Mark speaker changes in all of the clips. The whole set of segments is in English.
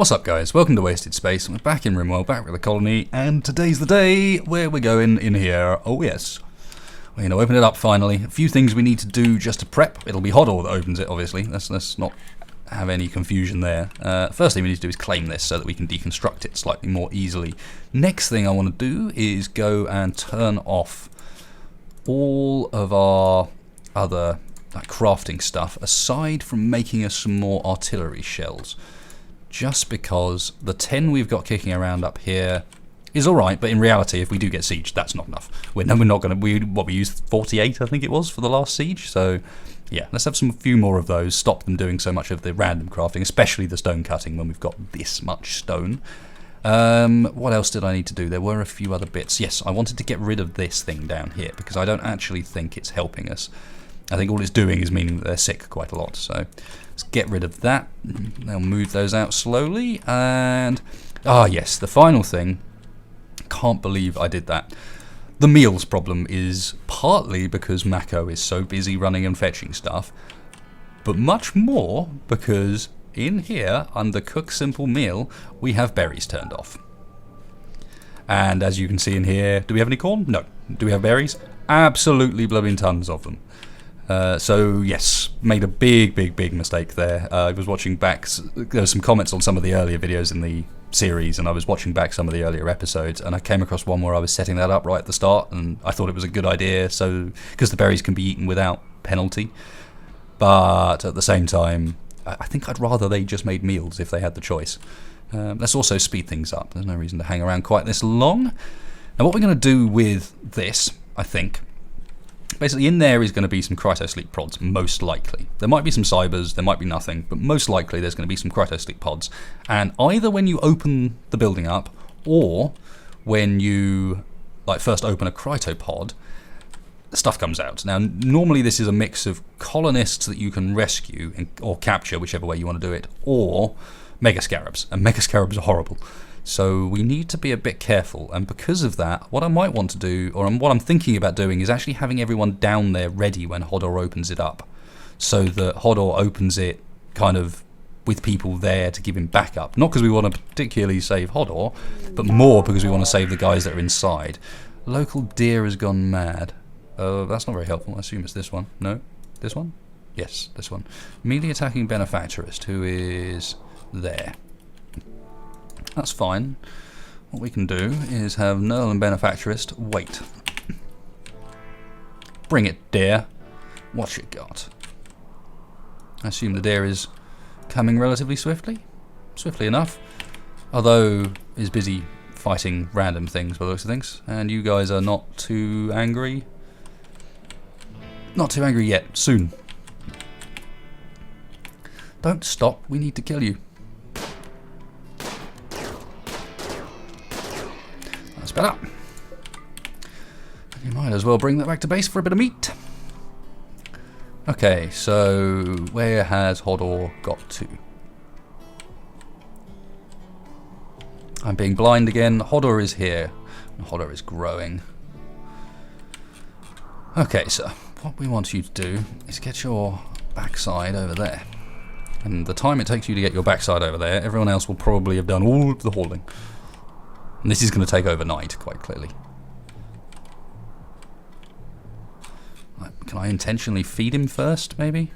Speaker 1: What's up, guys? Welcome to Wasted Space. We're back in Rimworld, back with the colony, and today's the day where we're going in here. Oh yes, we're going to open it up finally. A few things we need to do just to prep. It'll be Hodor that opens it, obviously. Let's not have any confusion there. First thing we need to do is claim this so that we can deconstruct it slightly more easily. Next thing I want to do is go and turn off all of our other crafting stuff, aside from making us some more artillery shells. Just because the 10 we've got kicking around up here is alright, but in reality, if we do get sieged, that's not enough. We're not going to... We used 48, I think it was, for the last siege. So, yeah, let's have a few more of those. Stop them doing so much of the random crafting, especially the stone cutting when we've got this much stone. What else did I need to do? There were a few other bits. Yes, I wanted to get rid of this thing down here, because I don't actually think it's helping us. I think all it's doing is meaning that they're sick quite a lot. So let's get rid of that. They'll move those out slowly. And, yes, the final thing. Can't believe I did that. The meals problem is partly because Mako is so busy running and fetching stuff, but much more because in here, under Cook Simple Meal, we have berries turned off. And as you can see in here, do we have any corn? No. Do we have berries? Absolutely blooming tons of them. So yes, made a big mistake there. I was watching back, there were some comments on some of the earlier videos in the series, and I was watching back some of the earlier episodes, and I came across one where I was setting that up right at the start, and I thought it was a good idea, so because the berries can be eaten without penalty. But at the same time, I think I'd rather they just made meals if they had the choice. Let's also speed things up. There's no reason to hang around quite this long. Now what we're going to do with this, I think, basically in there is going to be some cryosleep pods, most likely. There might be some cybers, there might be nothing, but most likely there's going to be some cryosleep pods. And either when you open the building up, or when you first open a cryopod, stuff comes out. Now normally this is a mix of colonists that you can rescue or capture, whichever way you want to do it, or mega scarabs. And mega scarabs are horrible. So we need to be a bit careful, and because of that, what I might want to do, or what I'm thinking about doing, is actually having everyone down there ready when Hodor opens it up, so that Hodor opens it kind of with people there to give him backup. Not because we want to particularly save Hodor, but more because we want to save the guys that are inside. Local deer has gone mad. That's not very helpful. I assume it's this one. No? This one? Yes, this one. Melee attacking benefactorist, who is there. That's fine. What we can do is have Nerl and Benefactorist wait. Bring it, deer. What you got? I assume the deer is coming relatively swiftly. Swiftly enough. Although is busy fighting random things by the looks of things. And you guys are not too angry. Not too angry yet. Soon. Don't stop. We need to kill you. Better. You might as well bring that back to base for a bit of meat. Okay, so where has Hodor got to? I'm being blind again. Hodor is here. Hodor is growing. Okay, so what we want you to do is get your backside over there. And the time it takes you to get your backside over there, everyone else will probably have done all of the hauling. And this is going to take overnight, quite clearly. Can I intentionally feed him first, maybe?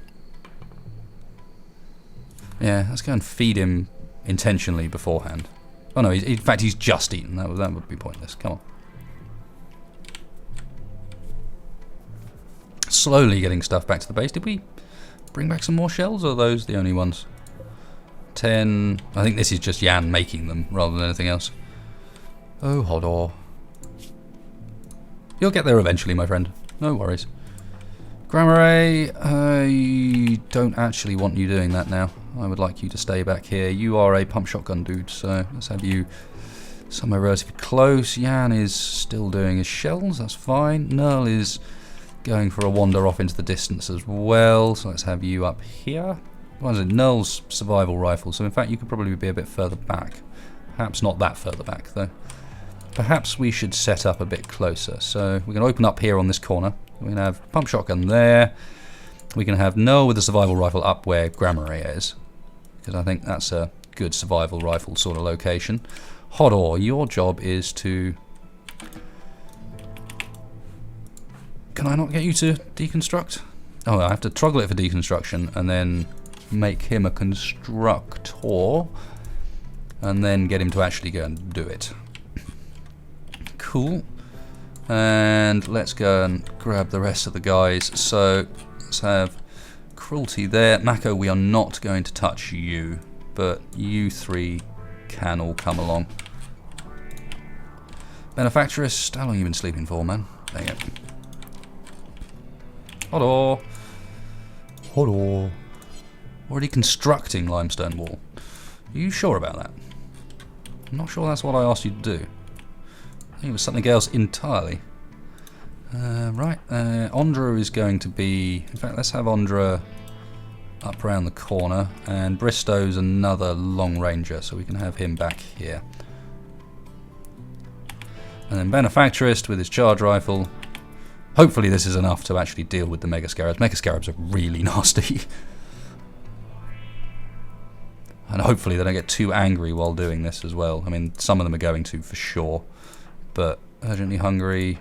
Speaker 1: Yeah, let's go and feed him intentionally beforehand. Oh no, in fact he's just eaten. That would be pointless. Come on. Slowly getting stuff back to the base. Did we bring back some more shells, or are those the only ones? 10... I think this is just Jan making them, rather than anything else. Oh, Hodor. You'll get there eventually, my friend. No worries. Grammare, I don't actually want you doing that now. I would like you to stay back here. You are a pump shotgun dude, so let's have you somewhere relatively close. Jan is still doing his shells, that's fine. Nerl is going for a wander off into the distance as well, so let's have you up here. What is it? Nerl's survival rifle, so in fact you could probably be a bit further back. Perhaps not that further back, though. Perhaps we should set up a bit closer. So we're going to open up here on this corner. We're going to have pump shotgun there. We can have Noel with the survival rifle up where Grammar is, because I think that's a good survival rifle sort of location. Hodor, your job is to... Can I not get you to deconstruct? Oh, I have to toggle it for deconstruction and then make him a constructor and then get him to actually go and do it. Cool. And let's go and grab the rest of the guys. So let's have cruelty there. Mako, we are not going to touch you, but you three can all come along. Benefactress, how long have you been sleeping for, man? There you go. Hodor. Hodor. Already constructing limestone wall. Are you sure about that? I'm not sure that's what I asked you to do. I think it was something else entirely. Right, Ondra is going to be... In fact, let's have Ondra up around the corner, and Bristow's another long ranger, so we can have him back here. And then Benefactress with his charge rifle. Hopefully this is enough to actually deal with the Mega Scarabs. Mega Scarabs are really nasty. And hopefully they don't get too angry while doing this as well. I mean, some of them are going to for sure. But urgently hungry.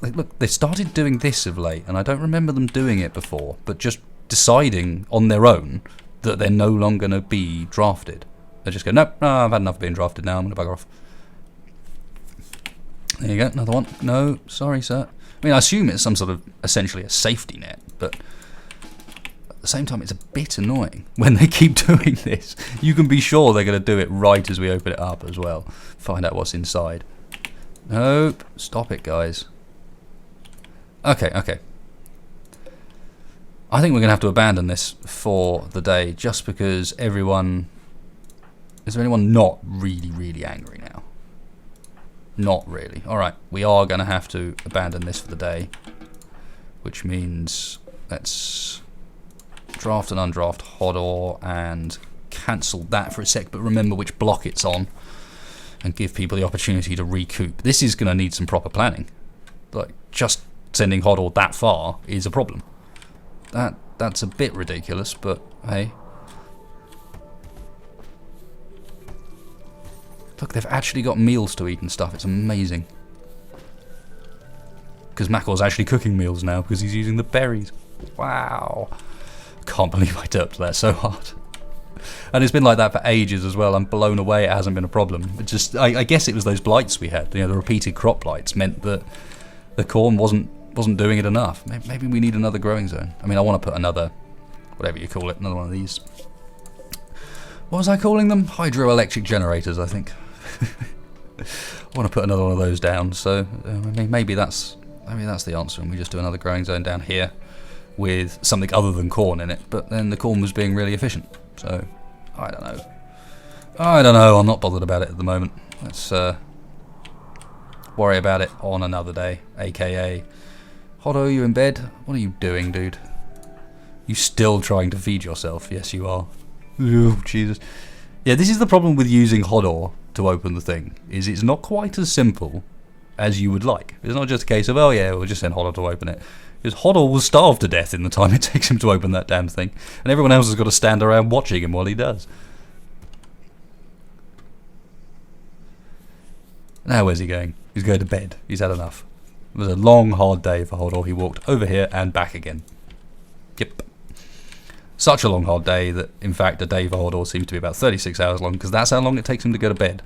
Speaker 1: Look, they started doing this of late, and I don't remember them doing it before, but just deciding on their own that they're no longer going to be drafted. They just go, nope, no, I've had enough of being drafted now, I'm going to bugger off. There you go, another one. No, sorry, sir. I mean, I assume it's some sort of, essentially a safety net, but at the same time, it's a bit annoying when they keep doing this. You can be sure they're going to do it right as we open it up as well. Find out what's inside. Nope, stop it, guys. Okay, okay. I think we're going to have to abandon this for the day, just because everyone... Is there anyone not really, really angry now? Not really. Alright, we are going to have to abandon this for the day. Which means let's draft and undraft Hodor and cancel that for a sec, but remember which block it's on and give people the opportunity to recoup. This is going to need some proper planning. Like, just sending Hodor that far is a problem. That's a bit ridiculous, but hey. Look, they've actually got meals to eat and stuff. It's amazing. Because Makor's actually cooking meals now because he's using the berries. Wow. Can't believe I derped that so hard. And it's been like that for ages as well. I'm blown away it hasn't been a problem. It just, I guess it was those blights we had. You know, the repeated crop blights meant that the corn wasn't doing it enough. Maybe we need another growing zone. I mean, I want to put another, whatever you call it, another one of these. What was I calling them? Hydroelectric generators, I think. I want to put another one of those down, so maybe that's the answer, and we just do another growing zone down here with something other than corn in it. But then the corn was being really efficient, so I don't know. I'm not bothered about it at the moment. Let's worry about it on another day, aka Hodor, you in bed? What are you doing, dude? You still trying to feed yourself? Yes, you are. Oh, Jesus. Yeah, this is the problem with using Hodor to open the thing, is it's not quite as simple as you would like. It's not just a case of, oh yeah, we'll just send Hodor to open it. Because Hodor will starve to death in the time it takes him to open that damn thing. And everyone else has got to stand around watching him while he does. Now where's he going? He's going to bed. He's had enough. It was a long, hard day for Hodor. He walked over here and back again. Yep. Such a long, hard day that, in fact, a day for Hodor seems to be about 36 hours long, because that's how long it takes him to go to bed.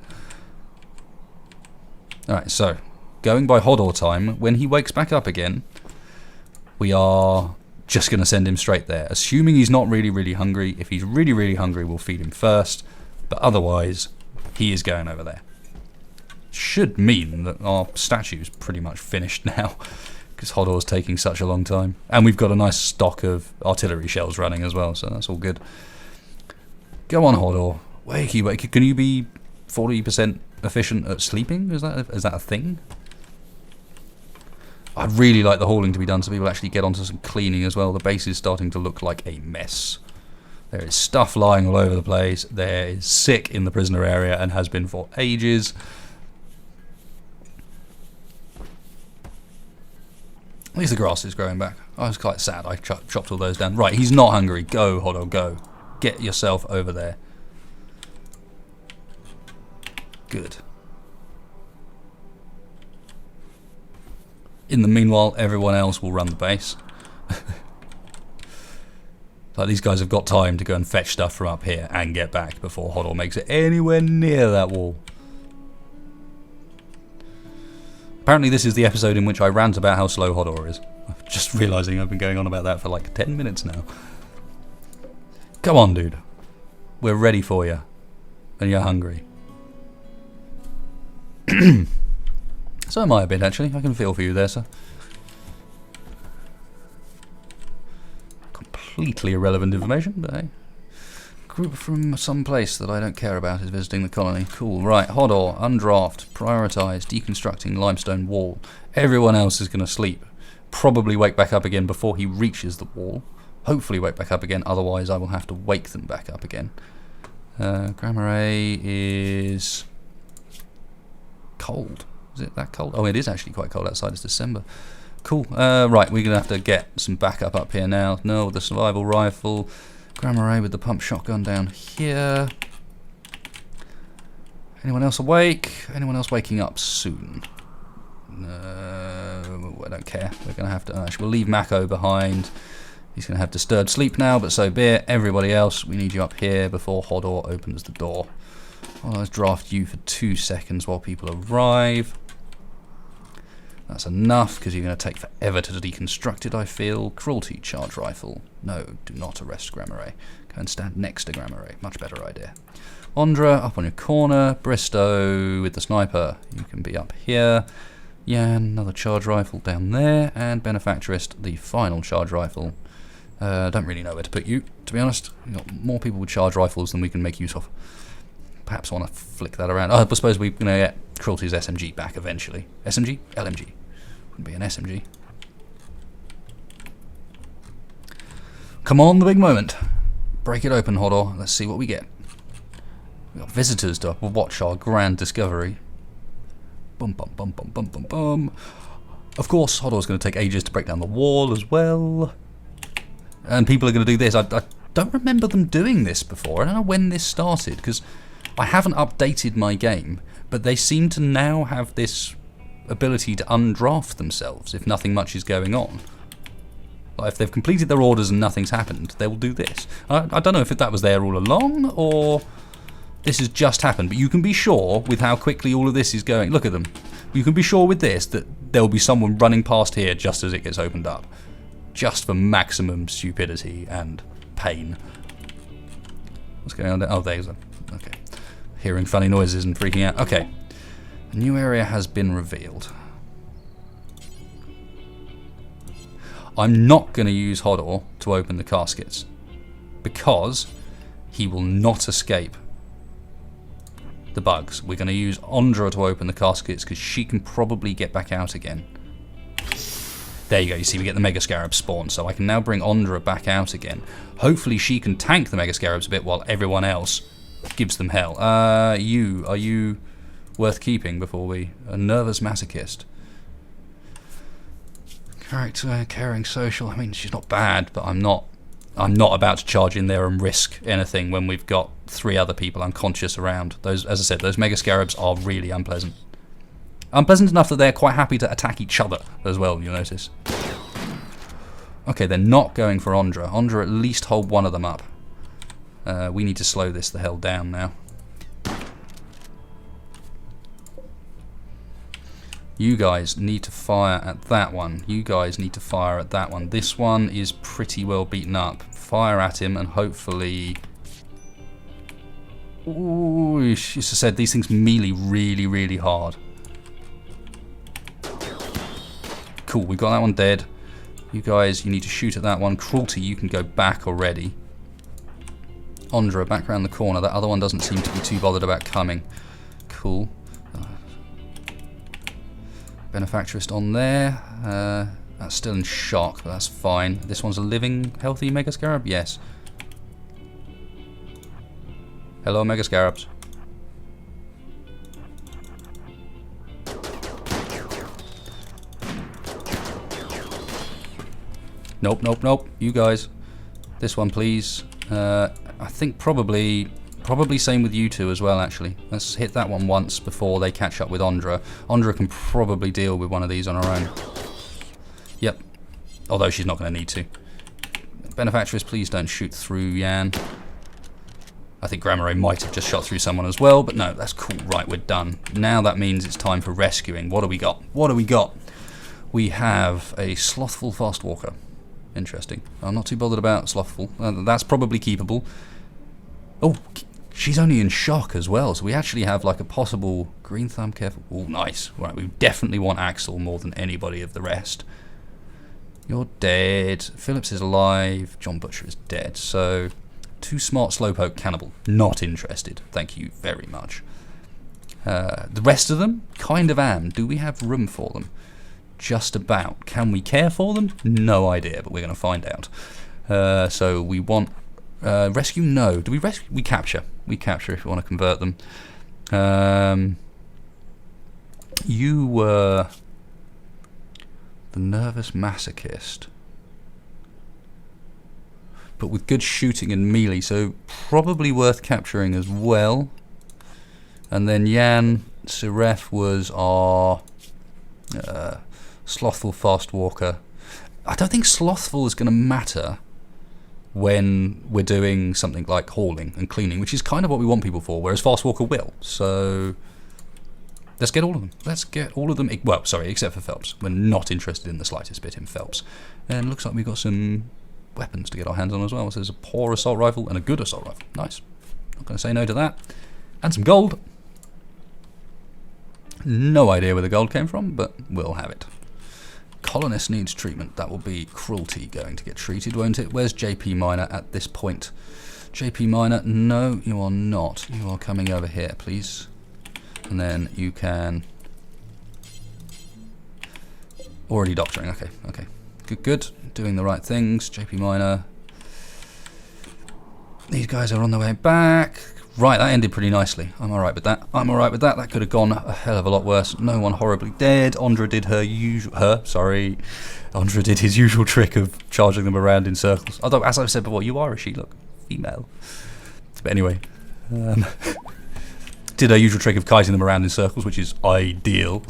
Speaker 1: Alright, so, going by Hodor time, when he wakes back up again, we are just going to send him straight there. Assuming he's not really, really hungry. If he's really, really hungry, we'll feed him first. But otherwise, he is going over there. Should mean that our statue's pretty much finished now, because Hodor's taking such a long time. And we've got a nice stock of artillery shells running as well, so that's all good. Go on, Hodor. Wakey, wakey. Can you be 40% efficient at sleeping? Is that a thing? I'd really like the hauling to be done so people actually get onto some cleaning as well. The base is starting to look like a mess. There is stuff lying all over the place. There is sick in the prisoner area and has been for ages. At least the grass is growing back. I was quite sad I chopped all those down. Right, he's not hungry. Go, Hodor, go. Get yourself over there. Good. In the meanwhile, everyone else will run the base. Like, these guys have got time to go and fetch stuff from up here and get back before Hodor makes it anywhere near that wall. Apparently this is the episode in which I rant about how slow Hodor is. I'm just realising I've been going on about that for like 10 minutes now. Come on, dude. We're ready for you. And you're hungry. So am I a bit, actually. I can feel for you there, sir. Completely irrelevant information, but hey. Group from some place that I don't care about is visiting the colony. Cool. Right, Hodor, undraft, prioritise, deconstructing limestone wall. Everyone else is going to sleep. Probably wake back up again before he reaches the wall. Hopefully wake back up again, otherwise I will have to wake them back up again. Grammar is cold. Is it that cold? Oh, it is actually quite cold outside. It's December. Cool. Right, we're going to have to get some backup up here now. No, the survival rifle. Grammar with the pump shotgun down here. Anyone else awake? Anyone else waking up soon? No, I don't care. We're going to have to... Actually, we'll leave Mako behind. He's going to have disturbed sleep now, but so be it. Everybody else, we need you up here before Hodor opens the door. Well, let's draft you for 2 seconds while people arrive. That's enough, because you're going to take forever to deconstruct it, I feel. Cruelty charge rifle. No, do not arrest Grammar. Go and stand next to Grammar. Much better idea. Ondra, up on your corner. Bristow with the sniper. You can be up here. Yan, another charge rifle down there. And Benefactorist, the final charge rifle. Don't really know where to put you, to be honest. We've got more people with charge rifles than we can make use of. Perhaps want to flick that around. I suppose we're going to get Cruelty's SMG back eventually. SMG? LMG. Wouldn't be an SMG. Come on, the big moment. Break it open, Hodor. Let's see what we get. We've got visitors to watch our grand discovery. Bum, bum, bum, bum, bum, bum, bum. Of course, Hodor's going to take ages to break down the wall as well. And people are going to do this. I don't remember them doing this before. I don't know when this started, because I haven't updated my game, but they seem to now have this ability to undraft themselves if nothing much is going on. Like, if they've completed their orders and nothing's happened, they will do this. I don't know if that was there all along, or this has just happened, but you can be sure with how quickly all of this is going. Look at them. You can be sure with this that there will be someone running past here just as it gets opened up. Just for maximum stupidity and pain. What's going on there? Oh, there's a... Okay. Hearing funny noises and freaking out. Okay. A new area has been revealed. I'm not going to use Hodor to open the caskets, because he will not escape the bugs. We're going to use Ondra to open the caskets, because she can probably get back out again. There you go, you see we get the Mega Scarab spawn, so I can now bring Ondra back out again. Hopefully she can tank the Mega Scarabs a bit while everyone else gives them hell. Are you worth keeping before we... A nervous masochist. Character, caring, social. I mean, she's not bad, but I'm not about to charge in there and risk anything when we've got 3 other people unconscious around. Those, as I said, those Mega Scarabs are really unpleasant. Unpleasant enough that they're quite happy to attack each other as well, you'll notice. Okay, they're not going for Ondra. Ondra at least hold one of them up. We need to slow this the hell down now. You guys need to fire at that one. You guys need to fire at that one. This one is pretty well beaten up. Fire at him and hopefully... Ooh, as I said, these things melee really, really hard. Cool, we got that one dead. You guys, you need to shoot at that one. Cruelty, you can go back already. Ondra, back around the corner. That other one doesn't seem to be too bothered about coming. Cool. Benefactorist on there. That's still in shock, but that's fine. This one's a living, healthy Mega Scarab? Yes. Hello, Mega Scarabs. Nope, nope, nope. You guys. This one, please. I think probably Probably same with you two as well, actually. Let's hit that one once before they catch up with Ondra. Ondra can probably deal with one of these on her own. Yep. Although she's not going to need to. Benefactress, please don't shoot through Jan. I think Grammare might have just shot through someone as well, but no, that's cool. Right, we're done. Now that means it's time for rescuing. What do we got? What do we got? We have a slothful fast walker. Interesting. I'm not too bothered about slothful. That's probably keepable. Oh, she's only in shock as well, so we actually have like a possible green thumb. Careful. Oh, nice. Right, we definitely want Axel more than anybody of the rest. You're dead. Phillips is alive. John Butcher is dead. So, too smart, slowpoke, cannibal. Not interested. Thank you very much. The rest of them, kind of am. Do we have room for them? Just about. Can we care for them? No idea, but we're going to find out. So we want rescue. No. Do we rescue? We capture. We capture if we want to convert them. You were the nervous masochist, but with good shooting and melee, so probably worth capturing as well. And then Jan Siref was our slothful fast walker. I don't think slothful is going to matter when we're doing something like hauling and cleaning, which is kind of what we want people for, whereas fast walker will. So let's get all of them. Let's get all of them. Well, sorry, except for Phelps. We're not interested in the slightest bit in Phelps. And it looks like we've got some weapons to get our hands on as well. So there's a poor assault rifle and a good assault rifle. Nice. Not going to say no to that. And some gold. No idea where the gold came from, but we'll have it. Colonist needs treatment. That will be cruelty going to get treated, won't it? Where's JP Minor at this point? JP Minor, no, you are not. You are coming over here, please. And then you can... Already doctoring, okay, okay. Good, good. Doing the right things. JP Minor. These guys are on their way back. Right, that ended pretty nicely. I'm alright with that. I'm alright with that. That could have gone a hell of a lot worse. No one horribly dead. Ondra did Ondra did his usual trick of charging them around in circles. Although, as I've said before, you are a she, look. Female. But anyway. Did her usual trick of kiting them around in circles, which is ideal.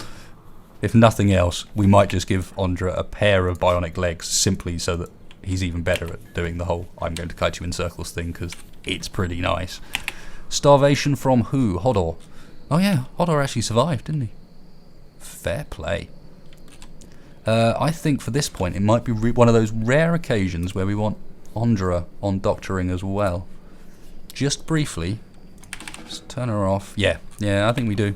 Speaker 1: If nothing else, we might just give Ondra a pair of bionic legs simply so that he's even better at doing the whole I'm going to kite you in circles thing, because it's pretty nice. Starvation from who? Hodor. Oh yeah, Hodor actually survived, didn't he? Fair play. I think for this point it might be one of those rare occasions where we want Ondra on doctoring as well. Just briefly. Let's turn her off. Yeah, I think we do.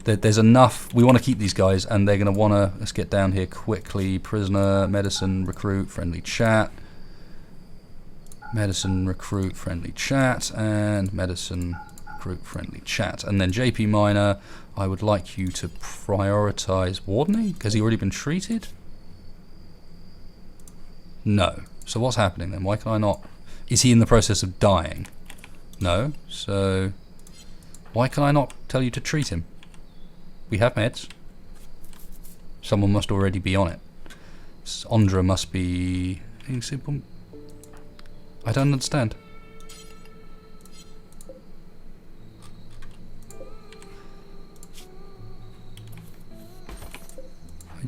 Speaker 1: There's enough. We want to keep these guys, and they're going to want to... Let's get down here quickly. Prisoner, medicine, recruit, friendly chat. Medicine, recruit, friendly chat, and medicine, recruit, friendly chat. And then JP Minor, I would like you to prioritise wardening. Has he already been treated? No. So what's happening then? Why can I not... Is he in the process of dying? No. So why can I not tell you to treat him? We have meds. Someone must already be on it. Ondra must be... Simple. I don't understand.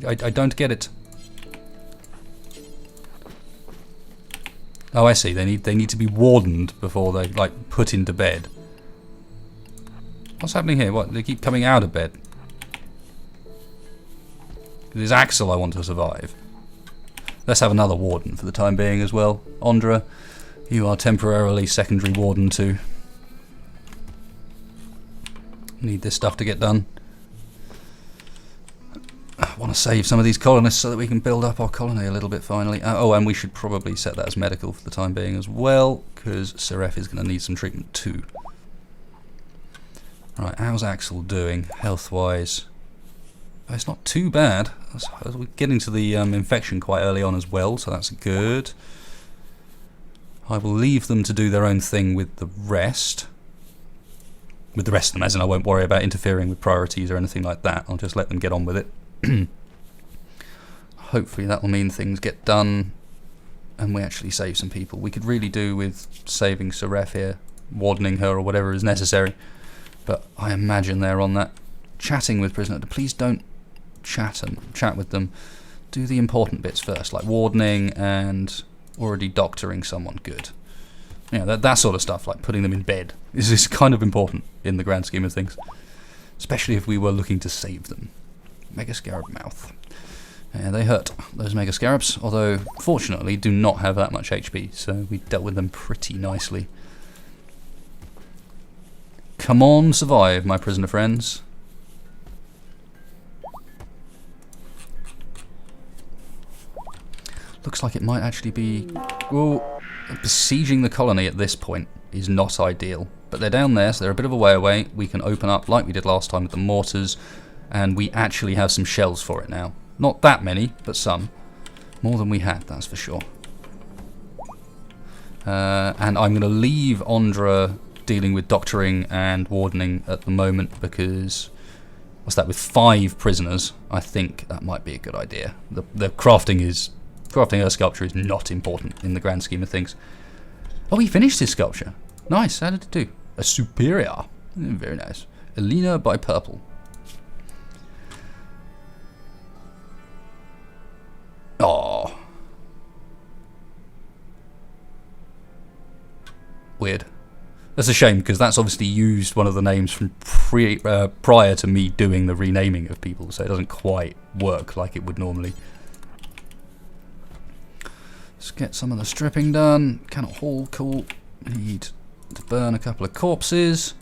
Speaker 1: I don't get it. Oh, I see. They need to be wardened before they like put into bed. What's happening here? What? They keep coming out of bed. It's Axel I want to survive. Let's have another warden for the time being as well. Ondra, you are temporarily secondary warden too. Need this stuff to get done. I want to save some of these colonists so that we can build up our colony a little bit finally. Oh, and we should probably set that as medical for the time being as well, because Siref is going to need some treatment too. Right, how's Axel doing health-wise? Oh, it's not too bad. We're getting to the infection quite early on as well, so that's good. I will leave them to do their own thing with the rest. With the rest of them, as in I won't worry about interfering with priorities or anything like that. I'll just let them get on with it. Hopefully that will mean things get done and we actually save some people. We could really do with saving Siref here. wardening her or whatever is necessary. But I imagine they're on that. Chatting with prisoner. Please don't chat with them. Do the important bits first, like wardening and already doctoring someone. Good. That sort of stuff, like putting them in bed, is kind of important in the grand scheme of things. Especially if we were looking to save them. Mega Scarab Mouth. Yeah, they hurt, those Mega Scarabs, although fortunately do not have that much HP, so we dealt with them pretty nicely. Come on, survive, my prisoner friends. Looks like it might actually be... Well, besieging the colony at this point is not ideal. But they're down there, so they're a bit of a way away. We can open up, like we did last time with the mortars, and we actually have some shells for it now. Not that many, but some. More than we had, that's for sure. And I'm going to leave Ondra dealing with doctoring and wardening at the moment, because... What's that, with 5 prisoners? I think that might be a good idea. The crafting her sculpture is not important in the grand scheme of things. Oh, he finished his sculpture. Nice, how did it do? A superior. Very nice. Elena by purple. Oh. Weird. That's a shame, because that's obviously used one of the names from prior to me doing the renaming of people, so it doesn't quite work like it would normally. Let's get some of the stripping done. Cannot haul, cool. Need to burn a couple of corpses.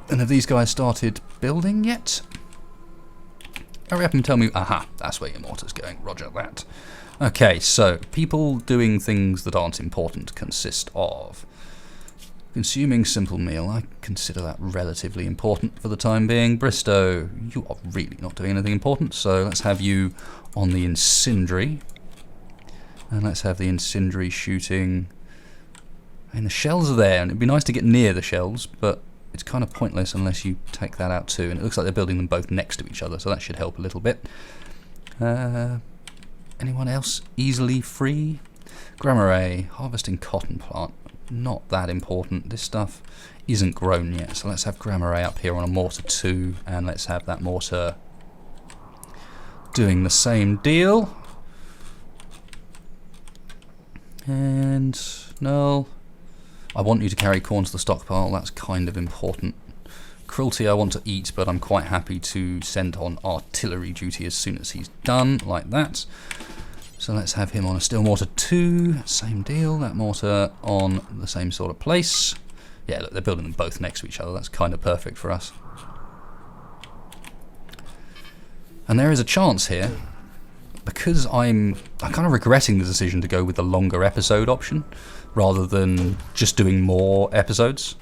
Speaker 1: And have these guys started building yet? Hurry up and tell me. Aha, that's where your mortar's going. Roger that. Okay, so people doing things that aren't important consist of consuming simple meal. I consider that relatively important for the time being. Bristow, you are really not doing anything important, so let's have you on the incendiary. And let's have the incendiary shooting. And the shells are there, and it'd be nice to get near the shells, but it's kind of pointless unless you take that out too. And it looks like they're building them both next to each other, so that should help a little bit. Anyone else easily free? Grammar harvesting cotton plant. Not that important. This stuff isn't grown yet, so let's have Grammar up here on a mortar 2, and let's have that mortar doing the same deal. And no, I want you to carry corn to the stockpile. That's kind of important. Cruelty I want to eat, but I'm quite happy to send on artillery duty as soon as he's done, like that. So let's have him on a steel mortar 2. Same deal. That mortar on the same sort of place. Yeah, look, they're building them both next to each other. That's kind of perfect for us. And there is a chance here, because I'm kind of regretting the decision to go with the longer episode option rather than just doing more episodes.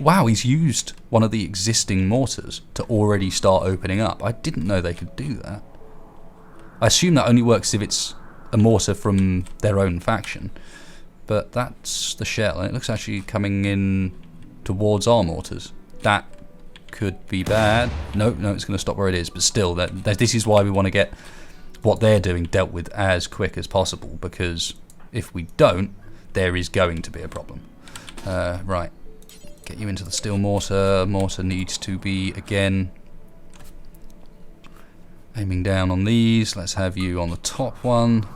Speaker 1: Wow, he's used one of the existing mortars to already start opening up. I didn't know they could do that. I assume that only works if it's a mortar from their own faction. But that's the shell, and it looks actually coming in towards our mortars. That could be bad. No, it's going to stop where it is, but still, this is why we want to get what they're doing dealt with as quick as possible, because if we don't, there is going to be a problem. Right, get you into the steel mortar. Mortar needs to be, again, aiming down on these. Let's have you on the top one.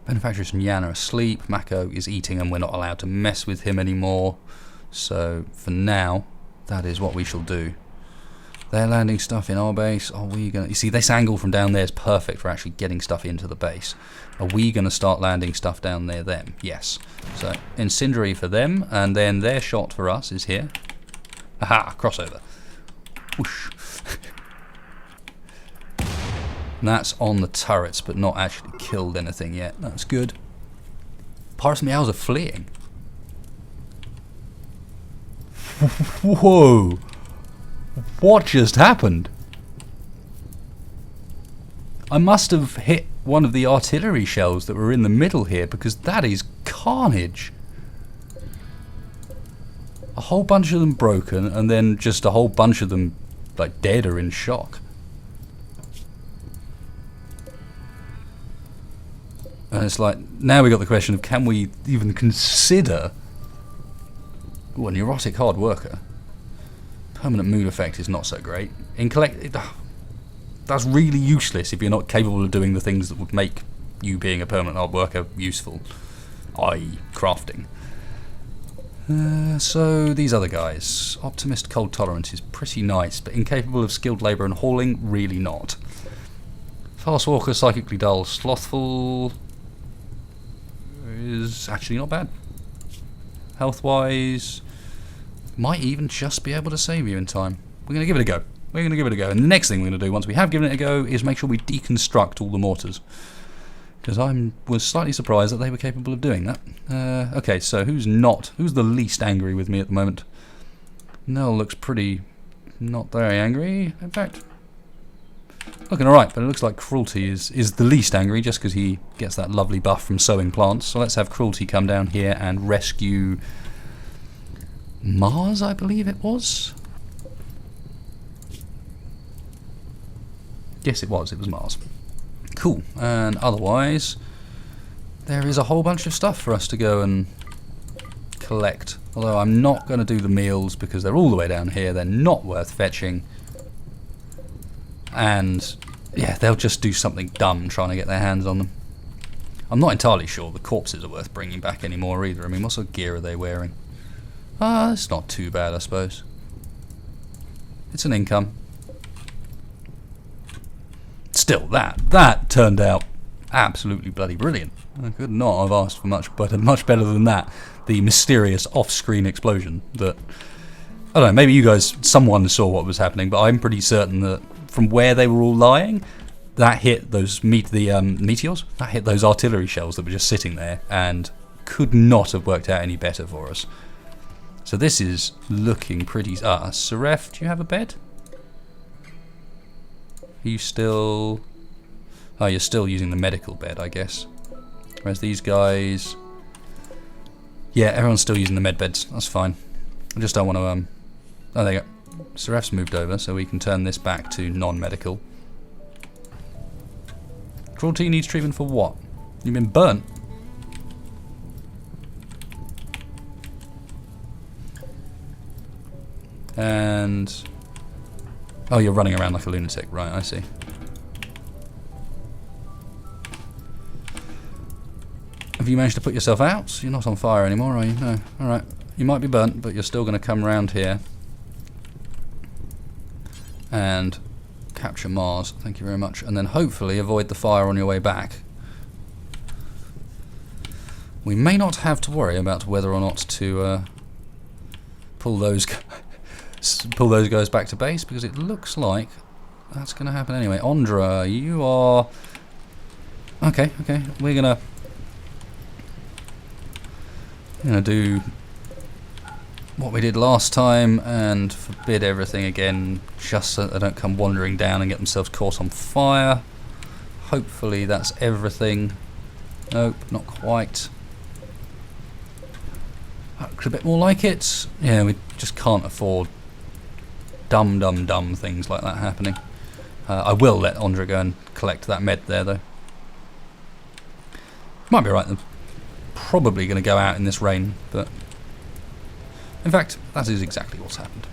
Speaker 1: Benefactress and Yan are asleep. Mako is eating, and we're not allowed to mess with him anymore. So, for now, that is what we shall do. They're landing stuff in our base. Are we going to... You see, this angle from down there is perfect for actually getting stuff into the base. Are we going to start landing stuff down there then? Yes. So, incendiary for them, and then their shot for us is here. Aha! Crossover. Whoosh. And that's on the turrets, but not actually killed anything yet. That's good. Pirates Meows are fleeing. Whoa! What just happened? I must have hit one of the artillery shells that were in the middle here, because that is carnage. A whole bunch of them broken, and then just a whole bunch of them like dead or in shock. And And it's like, now we got the question of, can we even consider a neurotic hard worker? Permanent mood effect is not so great. That's really useless if you're not capable of doing the things that would make you being a permanent hard worker useful, i.e. crafting. So these other guys. Optimist cold tolerance is pretty nice, but incapable of skilled labour and hauling, really not. Fast walker, psychically dull, slothful is actually not bad. Health-wise, might even just be able to save you in time. We're going to give it a go. We're going to give it a go. And the next thing we're going to do, once we have given it a go, is make sure we deconstruct all the mortars. Because I was slightly surprised that they were capable of doing that. Okay, so who's the least angry with me at the moment? Nell looks pretty not very angry. In fact, looking alright, but it looks like Cruelty is the least angry just because he gets that lovely buff from sowing plants. So let's have Cruelty come down here and rescue Mars, I believe it was. Yes, it was Mars. Cool, and otherwise there is a whole bunch of stuff for us to go and collect. Although I'm not going to do the meals because they're all the way down here, they're not worth fetching. And yeah, they'll just do something dumb trying to get their hands on them. I'm not entirely sure the corpses are worth bringing back anymore either. I mean, what sort of gear are they wearing? It's not too bad, I suppose. It's an income. Still, that turned out absolutely bloody brilliant. I could not have asked for much better than that. The mysterious off-screen explosion that, I don't know, maybe you guys, someone saw what was happening, but I'm pretty certain that from where they were all lying, that hit those meteors, that hit those artillery shells that were just sitting there, and could not have worked out any better for us. So this is looking pretty... Seraph, do you have a bed? Are you still... Oh, you're still using the medical bed, I guess. Whereas these guys... Yeah, everyone's still using the med beds. That's fine. I just don't want to... Oh, there you go. Seraph's moved over, so we can turn this back to non-medical. Cruelty needs treatment for what? You've been burnt. And... Oh, you're running around like a lunatic. Right, I see. Have you managed to put yourself out? You're not on fire anymore, are you? No. Alright. You might be burnt, but you're still going to come around here. And capture Mars. Thank you very much. And then hopefully avoid the fire on your way back. We may not have to worry about whether or not to pull those guys back to base, because it looks like that's going to happen anyway. Ondra, you are... Okay. We're going to do what we did last time and forbid everything again, just so they don't come wandering down and get themselves caught on fire. Hopefully that's everything. Nope, not quite. Looks a bit more like it. Yeah, we just can't afford dumb things like that happening. I will let Ondra go and collect that med there, though. Might be right, they're probably going to go out in this rain, but... In fact, that is exactly what's happened.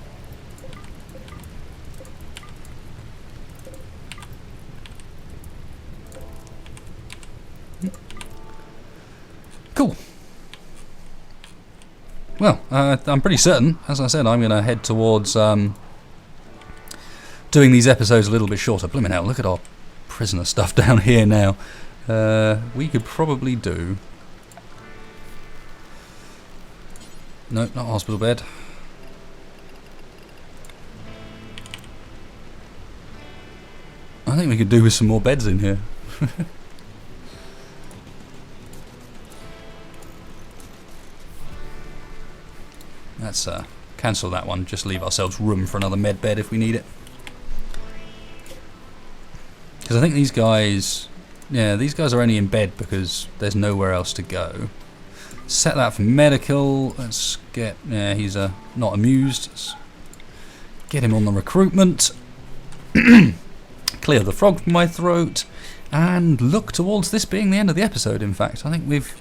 Speaker 1: Cool. Well, I'm pretty certain, as I said, I'm going to head towards doing these episodes a little bit shorter. Blimmin' hell, look at our prisoner stuff down here now. We could probably do... No, not hospital bed. I think we could do with some more beds in here. Let's cancel that one, just leave ourselves room for another med bed if we need it. Because I think these guys... Yeah, these guys are only in bed because there's nowhere else to go. Set that for medical. Let's get... Yeah, he's not amused. Let's get him on the recruitment. Clear the frog from my throat. and look towards this being the end of the episode, in fact. I think we've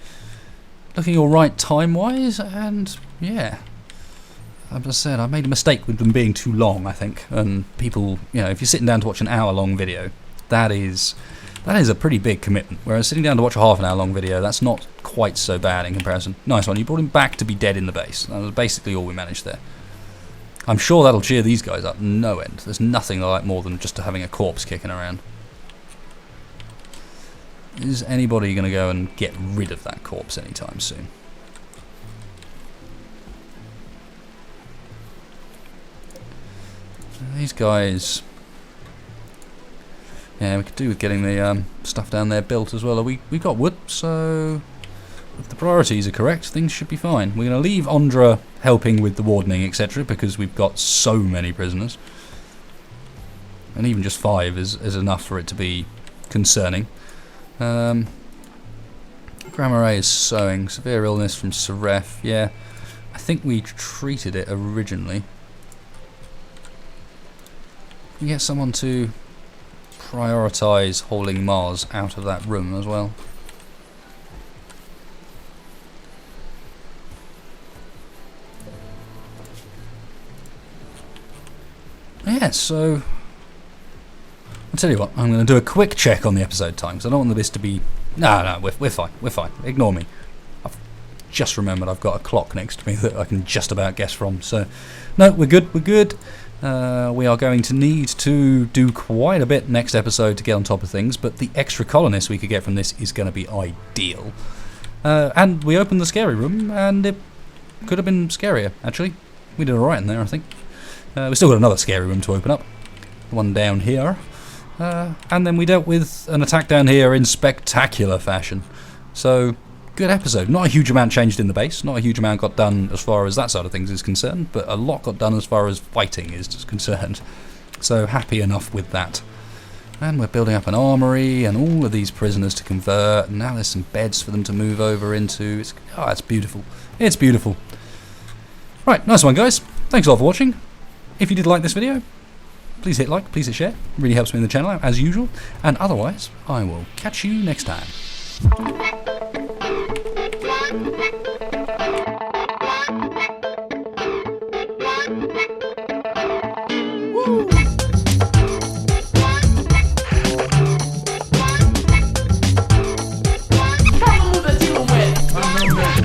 Speaker 1: looking alright time-wise, and yeah. As I said, I made a mistake with them being too long, I think. And people, you know, if you're sitting down to watch an hour-long video, that is a pretty big commitment. Whereas sitting down to watch a half an hour long video, that's not quite so bad in comparison. Nice one, you brought him back to be dead in the base. That was basically all we managed there. I'm sure that'll cheer these guys up no end. There's nothing they like more than just having a corpse kicking around. Is anybody going to go and get rid of that corpse anytime soon? These guys... yeah, we could do with getting the stuff down there built as well. We've got wood, so if the priorities are correct, things should be fine. We're going to leave Ondra helping with the wardening, etc., because we've got so many prisoners. And even just 5 is enough for it to be concerning. Grandma Ray is sewing. Severe illness from Seref. Yeah, I think we treated it originally. Can we get someone to prioritise hauling Mars out of that room as well? Yeah, so I'll tell you what, I'm going to do a quick check on the episode time, because I don't want this to be... No, we're fine, ignore me. I've just remembered I've got a clock next to me that I can just about guess from, so no, we're good. We are going to need to do quite a bit next episode to get on top of things, but the extra colonists we could get from this is going to be ideal. And we opened the scary room, and it could have been scarier, actually. We did alright in there, I think. We've still got another scary room to open up. The one down here. And then we dealt with an attack down here in spectacular fashion. So, good episode. Not a huge amount changed in the base. Not a huge amount got done as far as that side of things is concerned. But a lot got done as far as fighting is concerned. So, happy enough with that. And we're building up an armory and all of these prisoners to convert. And now there's some beds for them to move over into. It's beautiful. It's beautiful. Right, nice one, guys. Thanks a lot for watching. If you did like this video, please hit like, please hit share. It really helps me in the channel out, as usual. And otherwise, I will catch you next time.